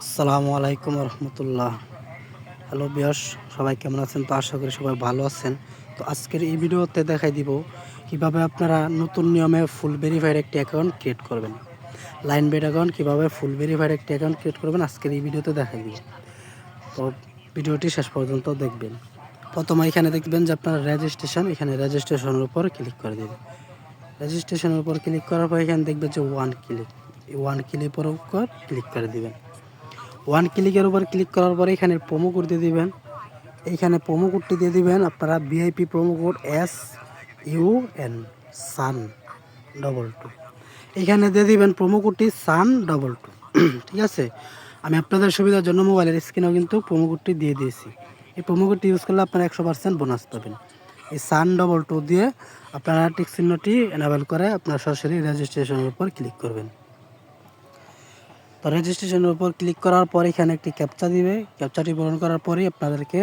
আসসালামু আলাইকুম রহমতুল্লাহ। হ্যালো বিয়স, সবাই কেমন আছেন? তো আশা করি সবাই ভালো আছেন। তো আজকের এই ভিডিওতে দেখাই দিব কিভাবে আপনারা নতুন নিয়মে ফুল ভেরিফাইড একটি অ্যাকাউন্ট ক্রিয়েট করবেন। লাইন বেড অ্যাকাউন্ট কীভাবে ফুল ভেরিফাইড একটি অ্যাকাউন্ট ক্রিয়েট করবেন আজকের এই ভিডিওতে দেখাই দিব। তো ভিডিওটি শেষ পর্যন্ত দেখবেন। প্রথমে এখানে দেখবেন যে আপনার রেজিস্ট্রেশন, এখানে রেজিস্ট্রেশনের উপর ক্লিক করে দেবেন। রেজিস্ট্রেশনের উপর ক্লিক করার পর এখানে দেখবেন যে ওয়ান ক্লিক, এই ওয়ান ক্লিকের উপর ক্লিক করে দেবেন। ওয়ান ক্লিকের উপর ক্লিক করার পরে এখানে প্রোমো কোড দিয়ে দিবেন। এইখানে প্রোমো কোডটি দিয়ে দিবেন আপনারা VIP promo code SUN SUN22। এইখানে দিয়ে দিবেন প্রোমো কোডটি SUN22। ঠিক আছে, আমি আপনাদের সুবিধার জন্য মোবাইলের স্ক্রিনেও কিন্তু প্রোমো কোডটি দিয়ে দিয়েছি। এই প্রোমো কোডটি ইউজ করলে আপনারা 100% বোনাস পাবেন। এই SUN22 দিয়ে আপনারা টিক চিহ্নটি এনাবেল করে আপনারা সরাসরি রেজিস্ট্রেশনের উপর ক্লিক করবেন। তো রেজিস্ট্রেশনের উপর ক্লিক করার পর এখানে একটি ক্যাপচা দিবে। ক্যাপচাটি পূরণ করার পরেই আপনাদেরকে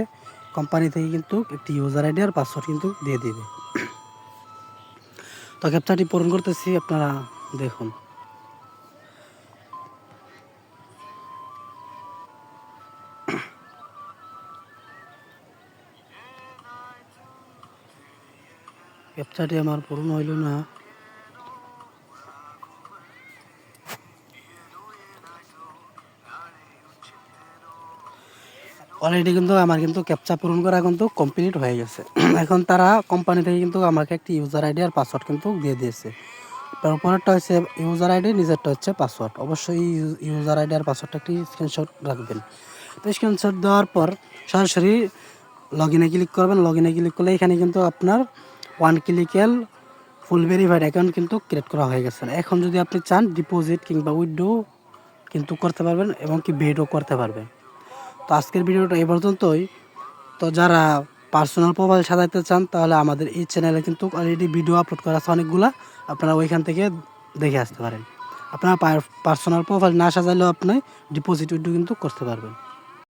কোম্পানি থেকে কিন্তু একটি ইউজার আইডি আর পাসওয়ার্ড কিন্তু দিয়ে দিবে। তো ক্যাপচাটি পূরণ করতেছি, আপনারা দেখুন। ক্যাপচাটি আমার পূরণ হইল না। অলরেডি কিন্তু আমার কিন্তু ক্যাপচা পূরণ করা কিন্তু কমপ্লিট হয়ে গেছে। এখন তারা কোম্পানি থেকে কিন্তু আমাকে একটি ইউজার আইডি আর পাসওয়ার্ড কিন্তু দিয়ে দিয়েছে। তারপরেরটা হচ্ছে ইউজার আইডি, নিজেরটা হচ্ছে পাসওয়ার্ড। অবশ্যই ইউজার আইডি আর পাসওয়ার্ডটা একটি স্ক্রিনশট রাখবেন। তো স্ক্রিনশট দেওয়ার পর সরাসরি লগ ইনে ক্লিক করবেন। লগ ইনে ক্লিক করলে এখানে কিন্তু আপনার ওয়ান ক্লিকের ফুল ভেরিফাইড অ্যাকাউন্ট কিন্তু ক্রিয়েট করা হয়ে গেছে। এখন যদি আপনি চান ডিপোজিট কিংবা উইথড্র কিন্তু করতে পারবেন এবং কি বেডও করতে পারবেন। তো আজকের ভিডিওটা এই পর্যন্তই। তো যারা পার্সোনাল প্রোফাইল সাজাতে চান তাহলে আমাদের এই চ্যানেলে কিন্তু অলরেডি ভিডিও আপলোড করা আছে অনেকগুলা, আপনারা ওইখান থেকে দেখে আসতে পারেন। আপনারা পার্সোনাল প্রোফাইল না সাজালেও আপনি ডিপোজিট উইথড্র কিন্তু করতে পারবেন।